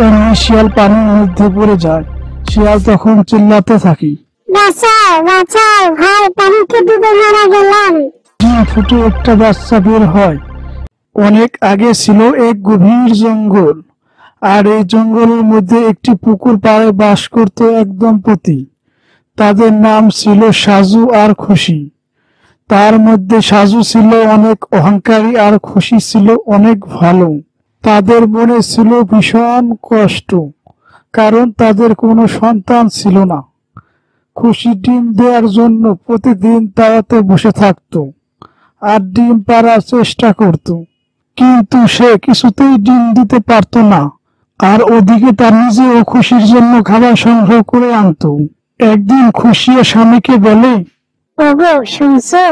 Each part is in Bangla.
অমনি শিয়াল পানির মধ্যে পড়ে যায়। শিয়াল তখন চিল্লাতে থাকে, বাঁচাও বাঁচাও, ভাই পানিতে ডুবে মারা গেলাম। ডিম ফুটে একটা বাচ্চা বের হয়। অনেক আগে ছিল এক গভীর জঙ্গল, আর এই জঙ্গলের মধ্যে একটি পুকুর পাড়ে বাস করত এক দম্পতি। তাদের নাম ছিল সাজু আর খুশি। তার মধ্যে সাজু ছিল অনেক অহংকারী আর খুশি ছিল অনেক ভালো। তাদের মনে ছিল ভীষণ কষ্ট, কারণ তাদের কোনো সন্তান ছিল না। খুশি ডিম দেওয়ার জন্য প্রতিদিন তাড়াতে বসে থাকত আর ডিম পাড়ার চেষ্টা করত, কিন্তু সে কিছুতেই ডিম দিতে পারত না। আর ওদিকে তার নিজেও খুশির জন্য খাবার সংগ্রহ করে আনতো। একদিন খুশি ও স্বামীকে বলে, ওগো শুনছো,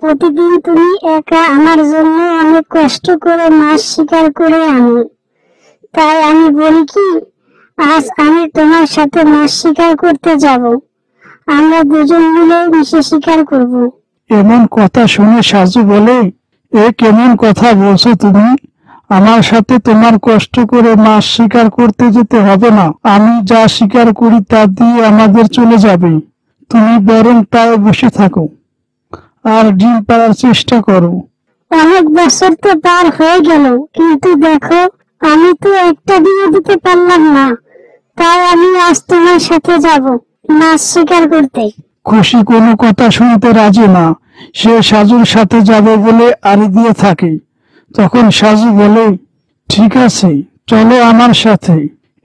প্রতিদিন তুমি একা আমার জন্য অনেক কষ্ট করে মাছ শিকার করে আনো। তাই আমি বলি কি, আজ আমি তোমার সাথে মাছ শিকার করতে যাব। আমরা দুজন মিলে মিশে শিকার করব। এমন কথা শুনে সাজু বলে, এ কেমন কথা বলছো তুমি? আমার সাথে তোমার কষ্ট করে মাছ শিকার করতে যেতে হবে না। আমি যা শিকার করি তা দিয়ে আমাদের চলে যাবে। তুমি বরং তাই বসে থাকো আর ডিম পাড়ার চেষ্টা করো। অনেক বছর তো পার হয়ে গেল, কিন্তু দেখো আমি তো একটা ডিমও দিতে পারলাম না। তাই আমি আজ তোমার সাথে যাব মাছ শিকার করতে। খুশি কোনো কথা শুনতে রাজি না। সে সাজুর সাথে যাবে বলে আড়ি দিয়ে থাকে। তখন সাজু বলে, ঠিক আছে, চলো আমার সাথে।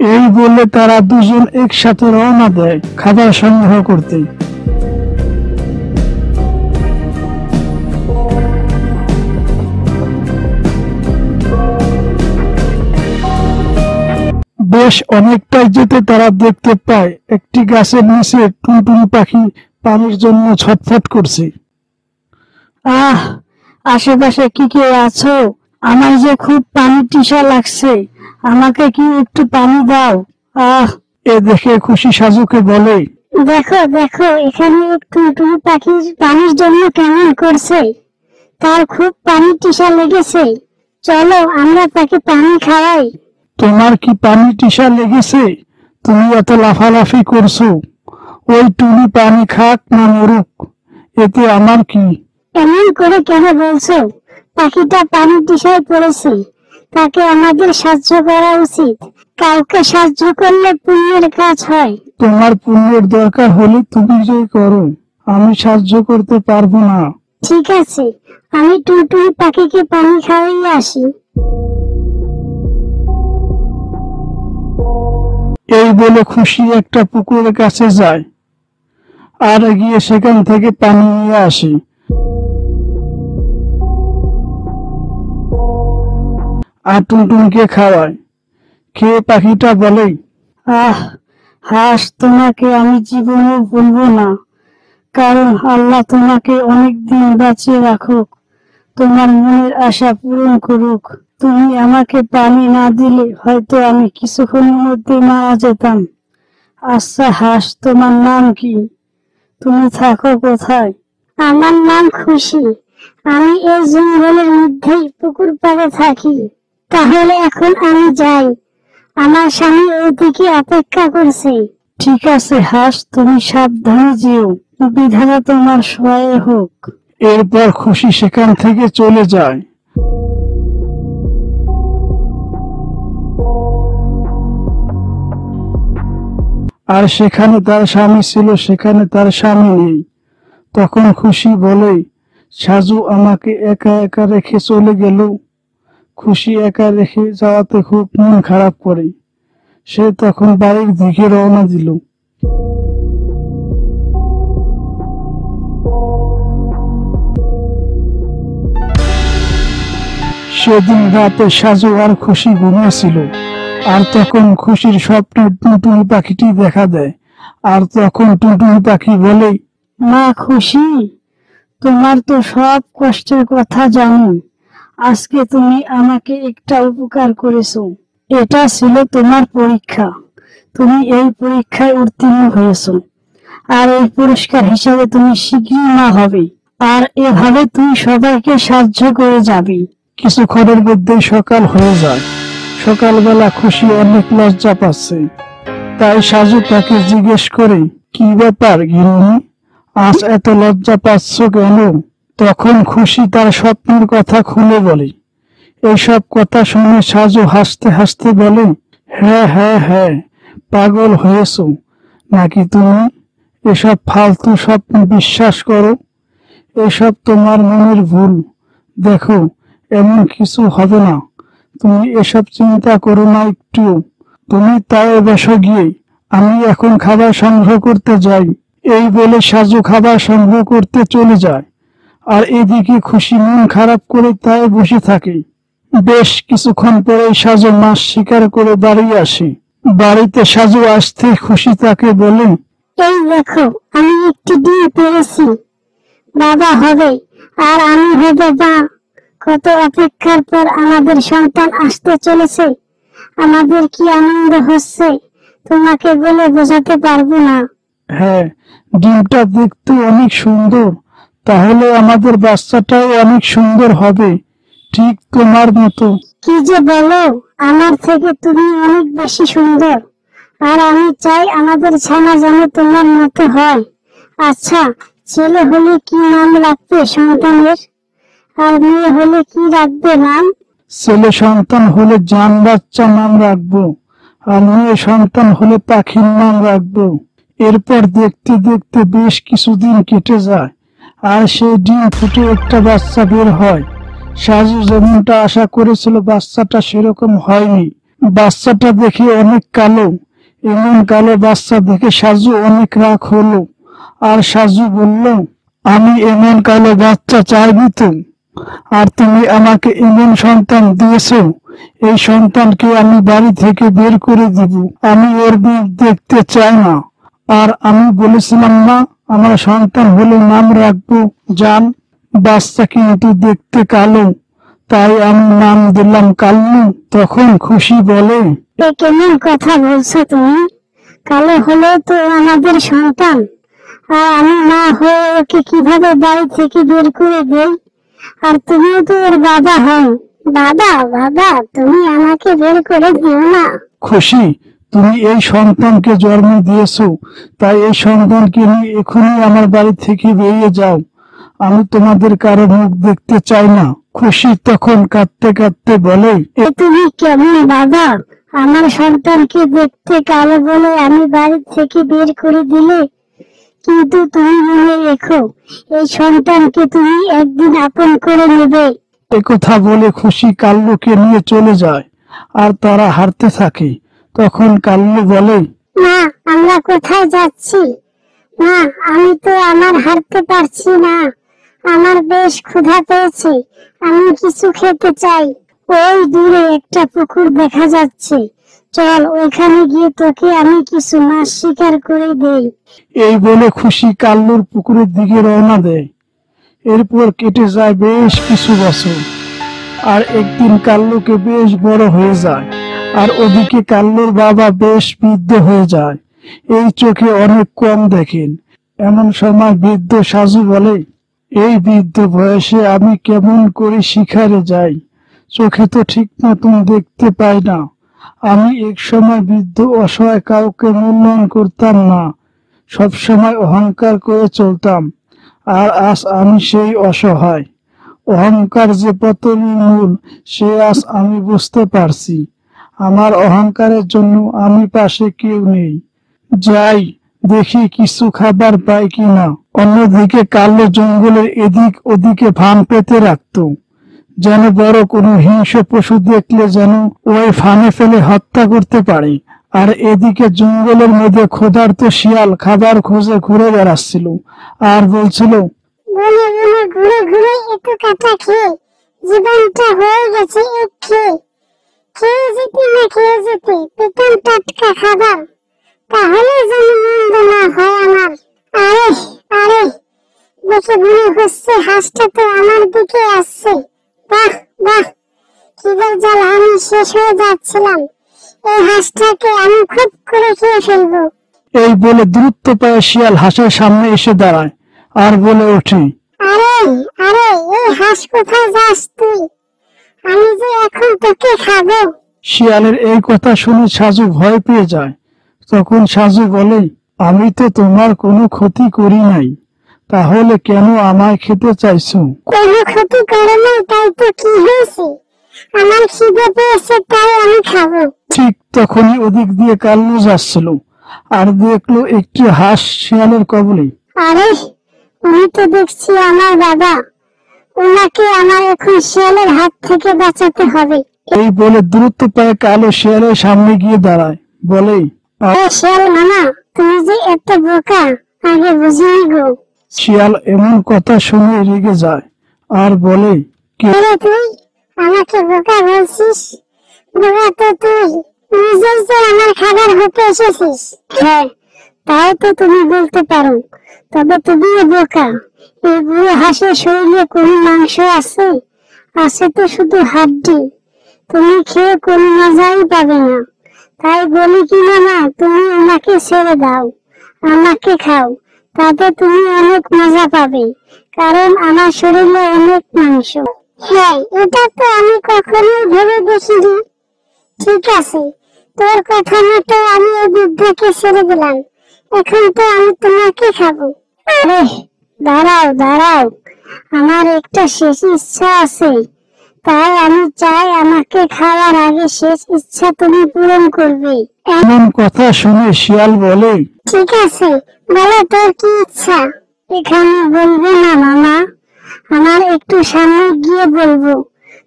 এই বলে তারা দুজন একসাথে রওনা দেয় খাবার সংগ্রহ করতে। বেশ অনেকটাই যেতে তারা দেখতে পায় একটি গাছের নিচে টুনটুনি পাখি পানির জন্য ছটফট করছে। আহ, আশেপাশে কি কেউ আছো? আমার যে খুব পানি তৃষা লাগছে, আমাকে কি একটু পানি দাও। আহ, এ দেখে খুশি সাজুকে বলে, দেখো দেখো, এখানে একটু টুনটুনি পাখি পানির জন্য কেমন করছে। তার খুব পানি তৃষা লেগেছে। চলো আমরা তাকে পানি খাওয়াই। তোমার কি পানি তৃষা লেগেছে? তুমি এত লাফালাফি করছো। ওই টুনি পানি খাক না মরুক, এতে আমার কি? এমন করে কেন বলছো? পাখিটা পানি তৃষায় পড়েছে, তাকে আমাদের সাহায্য করা উচিত। কাউকে সাহায্য করলে পুণ্যের কাজ হয়। তোমার পুণ্যের দরকার হলে তুমি যে করো, আমি সাহায্য করতে পারবো না। ঠিক আছে, আমি টুনটুনি পাখিকে পানি খাওয়াইয়ে আসি। এই বলে খুশি একটা পুকুরের কাছে যায় আর গিয়ে সেখান থেকে পানি নিয়ে আসে। আর টুনটুনকে খাওয়ায়। খেয়ে পাখিটা বলে, আহ, হাঁস, তোমাকে আমি জীবনে ভুলবো না। কারণ আল্লাহ তোমাকে অনেক দিন বাঁচিয়ে রাখুক, তোমার মনের আশা পূরণ করুক। তুমি আমাকে পানি না দিলে হয়তো আমি কিছুক্ষণের মধ্যে মারা যেতাম। আচ্ছা হাঁস, তোমার নাম কি? তুমি থাকো কোথায়? আমার নাম খুশি। আমি এই জঙ্গলের মধ্যেই পুকুর পাড়ে থাকি। তাহলে এখন আমি যাই, আমার স্বামী ওদিকে অপেক্ষা করছে। ঠিক আছে হাঁস, তুমি সাবধানে যেও। বিধাতা তোমার সহায় হোক। এরপর খুশি সেখান থেকে চলে যায়। আর সেখানে তার স্বামী ছিল, সেখানে তার স্বামী নেই। তখন খুশি বলে, সাজু আমাকে একা একা রেখে চলে গেল। খুশি একা রেখে যাওয়াতে খুব মন খারাপ করে। সে তখন বাড়ির দিকে রওনা দিল। সেদিন রাতে সাজু আর খুশি ঘুমিয়েছিল। আর তখন খুশির স্বপ্নে টুনটুনি পাখিটি দেখা দেয়। আর তখন টুনটুনি পাখি বলে, মা খুশি, তোমার তো সব কষ্টের কথা জানো। আজকে তুমি আমাকে একটা উপকার করেছো। এটা ছিল তোমার পরীক্ষা। তুমি এই পরীক্ষায় উত্তীর্ণ হয়েছো, আর এই পুরস্কার হিসাবে তুমি শীঘ্রই মা হবে। আর এভাবে তুমি সবাইকে সাহায্য করে যাবে। কিছুক্ষণের মধ্যেই সকাল হয়ে যায়। সকালবেলা খুশি অনেক লজ্জা পাচ্ছে। তাই সাজু তাকে জিজ্ঞেস করে, কি ব্যাপার গিন্নি, আজ এত লজ্জা পাচ্ছ কেন? তখন খুশি তার স্বপ্নের কথা খুলে বলে। এসব কথা শুনে সাজু হাসতে হাসতে বলে, হ্যাঁ হ্যাঁ হ্যাঁ, পাগল হয়েছ নাকি তুমি? এসব ফালতু স্বপ্ন বিশ্বাস করো। এসব তোমার মনের ভুল। দেখো, এমন কিছু হবে না। তুমি এসব চিন্তা করো না একটু। তুমি তাই বসো গিয়ে, আমি এখন খাবার সংগ্রহ করতে যাই। এই বলে সাজু খাবার সংগ্রহ করতে চলে যায়। আর এদিকে খুশি মন খারাপ করে তাই বসে থাকে। বেশ কিছুক্ষণ পরে সাজু মাছ শিকার করে বাড়ি আসে। বাড়িতে সাজু আসতে খুশি তাকে বলে, এই দেখো, আমি একটি ডিম পেরেছি, বাবা হবে আর আমি হব মা। কত অপেক্ষার পর আমাদের সন্তান আসতে চলেছে। আমাদের কি আনন্দ হচ্ছে, তোমাকে বলে বোঝাতে পারবো না। হ্যাঁ, ডিমটা দেখতে অনেক সুন্দর। তাহলে আমাদের বাচ্চাটাও অনেক সুন্দর হবে, ঠিক তোমার মতো। কি যে বলো, আমার থেকে তুমি অনেক বেশি সুন্দর। আর আমি চাই আমাদের ছানা যেন তোমার মতো হয়। আচ্ছা, ছেলে হলে কি নাম রাখবে সন্তানের? আর মেয়ে হলে কি রাখবে নাম? ছেলে সন্তান হলে জান বাচ্চা নাম রাখবো, আর মেয়ে সন্তান হলে পাখির নাম রাখবো। এরপর দেখতে দেখতে বেশ কিছুদিন কেটে যায়, আর সেই ডিম ফুটে একটা বাচ্চা বের হয়। সাজু যেমনটা আশা করেছিল বাচ্চাটা সেরকম হয়নি। বাচ্চাটা দেখে অনেক কালো। এমন কালো বাচ্চা দেখে সাজু অনেক রাগ হলো। আর সাজু বলল, আমি এমন কালো বাচ্চা চাইনি তো। আর তুমি আমাকে এমন সন্তান দিয়েছো, এই সন্তানকে আমি বাড়ি থেকে বের করে দিব। আমি ওর মুখ দেখতে চাই না। আর আমি বলেছিলাম না, আমার সন্তান হলে নাম রাখবো জান। বাচ্চা কিন্তু দেখতে কালো, তাই আমি নাম দিলাম কাল্লু। তখন খুশি বলে, এ কেমন কথা বলছো তুমি? কালো হলো তো আমাদের সন্তান, আর আমি না হয়ে ওকে কিভাবে বাড়ি থেকে বের করে দেই? আর তুমিও তো ওর বাবা হও। বাবা বাবা, তুমি আমাকে বের করে দিও না। খুশি, তুমি এই সন্তানকে জন্ম দিয়েছো, তাই এই সন্তানকে নিয়ে এখনই আমার বাড়ি থেকে বেরিয়ে যাও। আমি তোমাদের কারো মুখ দেখতে চাই না। খুশি তখন কাঁদতে কাঁদতে বলে, এ তুমি কেমন বাবা? আমার সন্তানকে দেখতে কালো বলে আমি বাড়ি থেকে বের করে দিলে। কিন্তু তুমি মনে রেখো, এই সন্তানকে তুমি একদিন আপন করে নেবে। একথা বলে খুশি কাল্লুকে নিয়ে চলে যায়, আর তারা হাঁটতে থাকে। তখন কাল্লু বলে, মা, আমরা কোথায় যাচ্ছি? মা, আমি তো হাঁটতে পারছি না। আমার বেশ ক্ষুধা পেয়েছে, আমি কিছু খেতে চাই। ওই দূরে একটা পুকুর দেখা যাচ্ছে, চল ওইখানে গিয়ে তোকে আমি কিছু মাছ শিকার করে দেই। এই বলে খুশি কাল্লুর পুকুরের দিকে রওনা দেয়। এরপর কেটে যায় বেশ কিছু বছর। আর একদিন কাল্লুকে বেশ বড় হয়ে যায়, আর ওদিকে কাল্লুর বাবা বেশ বৃদ্ধ হয়ে যায়। এই চোখে অনেক কম দেখেন। এমন সময় বৃদ্ধ সাজু বলে, এই বৃদ্ধ বয়সে আমি কেমন করে শিকারে যাই? চোখে তো ঠিক মতন দেখতে পাই না। আমি এক সময় বৃদ্ধ অসহায়, কাউকে মূল্যায়ন করতাম না, সবসময় অহংকার করে চলতাম। আর আজ আমি সেই অসহায়। অহংকার যে পতনের মূল, সে আজ আমি বুঝতে পারছি। আমার অহংকারের জন্য আমি পাশে কেউ নেই। যাই, দেখি কিছু খাবার পাই কিনা। অন্যদিকে কালো জঙ্গলের এদিক ওদিকে ফান পেতে রাখতো, যেন বড় কোনো হিংস্র পশু দেখলে যেন ওই ফানে ফেলে হত্যা করতে পারে। আর এদিকে জঙ্গলের মধ্যে ক্ষুধার্ত শিয়াল খাবার খোঁজে ঘুরে বেড়াচ্ছিল, আর বলছিল, বনে বনে ঘুরে ঘুরে একটু কাটা খেয়ে জীবনটা হয়ে গেছে এক খেয়ে। খেয়ে যেতে না খেয়ে যেতে পেতাম টাটকা খাবার, তাহলে যেন মন্দ না হয় আমার। আরে আরে, দেখে মনে হচ্ছে হাঁসটা তো আমার দিকে আসছে। বাহ বাহ, খিদের জ্বালা আমি শেষ হয়ে যাচ্ছিলাম। এই হাঁসটাকে আমি খুব করে খেয়ে ফেলবো। এই বলে দ্রুত পায়ে শিয়াল হাঁসের সামনে এসে দাঁড়ায়, আর বলে ওঠে, আরে আরে, এই হাঁস কোথায় যাস তুই? আমি যে এখন তোকে খাবো। শিয়ালের এই কথা শুনে সাজু ভয় পেয়ে যায়। তখন সাজু বলে, আমি তো তোমার কোনো ক্ষতি করি নাই, তাহলে কেন আমায় খেতে চাইছো? কোনো ক্ষতি করে নাই, তাই তো কি হয়েছে? আমার খিদে পেয়েছে, তাই আমি খাবো। ঠিক তখনই ওদিক দিয়ে কাল্লু যাচ্ছিল, আর দেখলো একটি হাঁস শিয়ালের কবলে। আরে, উনি তো দেখছি আমার বাবা। ওনাকে আমার এখন শিয়ালের হাত থেকে বাঁচাতে হবে। এই বলে দ্রুত পায়ে কালো শিয়ালের সামনে গিয়ে দাঁড়ায়, বলে, শিয়াল মামা, তুমি যে এত বোকা, আগে বুঝিনি গো। শিয়াল এমন কথা শুনে রেগে যায় আর বলে, কে রে তুই আমাকে বোকা বলছিস? বোকা তো তুই, নিজেই তো আমার খাবার হতে এসেছিস। হ্যাঁ, তাও তো তুমি বলতে পারো, তবে তুমিও বোকা। এই বুড়ো হাঁসের শরীরে কোনো মাংস আছে? আছে তো শুধু হাড্ডি। তুমি খেয়ে কোনো মজাই পাবে না। তাই বলি কি মামা, তুমি ওনাকে ছেড়ে দাও, আমাকে খাও, তাতে তুমি অনেক মজা পাবে, কারণ আমার শরীরে অনেক মাংস। হ্যাঁ, এটা তো আমি কখনোই ভেবে দেখিনি। ঠিক আছে, তোর কথা মতো আমি এই বৃদ্ধকে ছেড়ে দিলাম। এখন তো আমি তোমাকে খাবো। আরে দাঁড়াও দাঁড়াও, আমার একটা শেষ ইচ্ছা আছে। তাই আমি চাই আমাকে খাওয়ার আগে শেষ ইচ্ছা তুমি পূরণ করবে। এমন কথা শুনে শিয়াল বলে, ঠিক আছে, বলো তোর কি ইচ্ছা। এখানে বলবে না মামা, আমার একটু সামনে গিয়ে বলবো।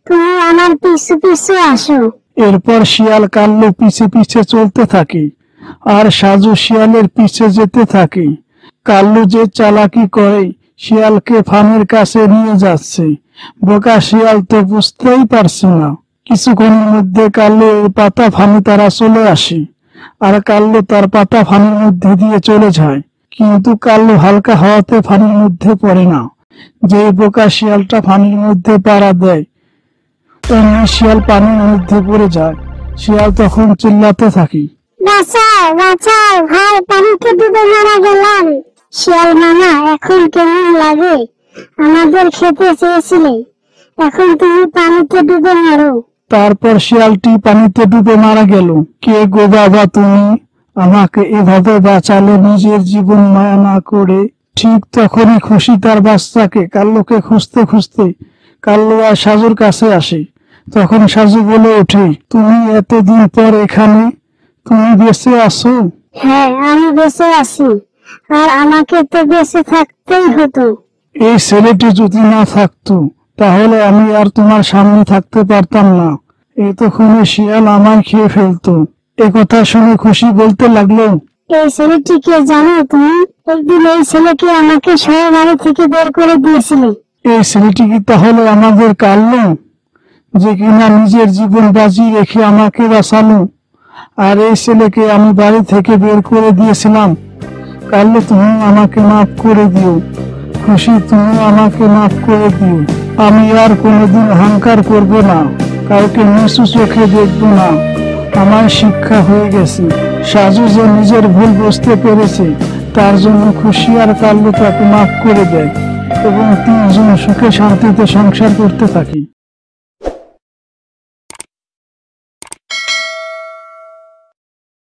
তুমি আমার পিছু পিছু আসো। এরপর শিয়াল কাল্লু পিছে পিছে চলতে থাকে, আর সাজু শিয়ালের পিছে যেতে থাকে। কাল্লু যে চালাকি করে শিয়ালকে ফানের কাছে নিয়ে যাচ্ছে, বোকা শিয়াল তো বুঝতেই পারছে না। কিছুক্ষণের মধ্যে কাল্লু এই পাতা ফানে তারা চলে আসে, আর কাল্লু তার পাতা ফানের মধ্যে দিয়ে চলে যায়। কিন্তু কাল্লু হালকা হওয়াতে ফানের মধ্যে পড়ে না। যে বোকা শিয়ালটা ফানের মধ্যে পাড়া দেয়, অমনি শিয়াল পানির মধ্যে পড়ে যায়। শিয়াল তখন চিল্লাতে থাকে, বাঁচাও বাঁচাও, ভাই পানিতে ডুবে মারা গেলাম। শিয়াল মামা, এখন কেমন লাগে? আমাদের খেতে চেয়েছিলে, এখন তুমি পানিতে ডুবে মারো। তারপর শিয়ালটি পানিতে ডুবে মারা গেল। কে গো বাবা তুমি, আমাকে এভাবে বাঁচালে নিজের জীবন মায়া না করে? ঠিক তখনই খুশি তার বাচ্চাকে কাল্লুকে খুঁজতে খুঁজতে কাল্লু আর সাজুর কাছে আসে। তখন সাজু বলে ওঠে, তুমি এতদিন পর এখানে, তুমি বেঁচে আছো? হ্যাঁ, আমি বেঁচে আছি, আর আমাকে তো বেঁচে থাকতেই হতো। এই ছেলেটি যদি না থাকতো, তাহলে আমি আর তোমার সামনে থাকতে পারতাম না। এতক্ষণে শিয়াল আমায় খেয়ে ফেলতো। একথা শুনে খুশি বলতে লাগলো, এই ছেলেটিকে জানো তুমি? একদিন এই ছেলেকে আমাকে শহর বাড়ি থেকে বের করে দিয়েছিলে। এই ছেলেটি কি তাহলে আমাদের কাল্লু, যে কিনা নিজের জীবন বাজি রেখে আমাকে বাঁচালো? আর এই ছেলেকে আমি বাড়ি থেকে বের করে দিয়েছিলাম। কাল্লু, তুমি আমাকে মাফ করে দিও। খুশি, তুমি আমাকে মাফ করে দিও। আমি আর কোনোদিন অহংকার করব না, কাউকে নিচু চোখে দেখব না। আমার শিক্ষা হয়ে গেছে। সাজু যে নিজের ভুল বুঝতে পেরেছে, তার জন্য খুশি আর কাল্লু তাকে মাফ করে দেয় এবং তিনজন সুখে শান্তিতে সংসার করতে থাকে।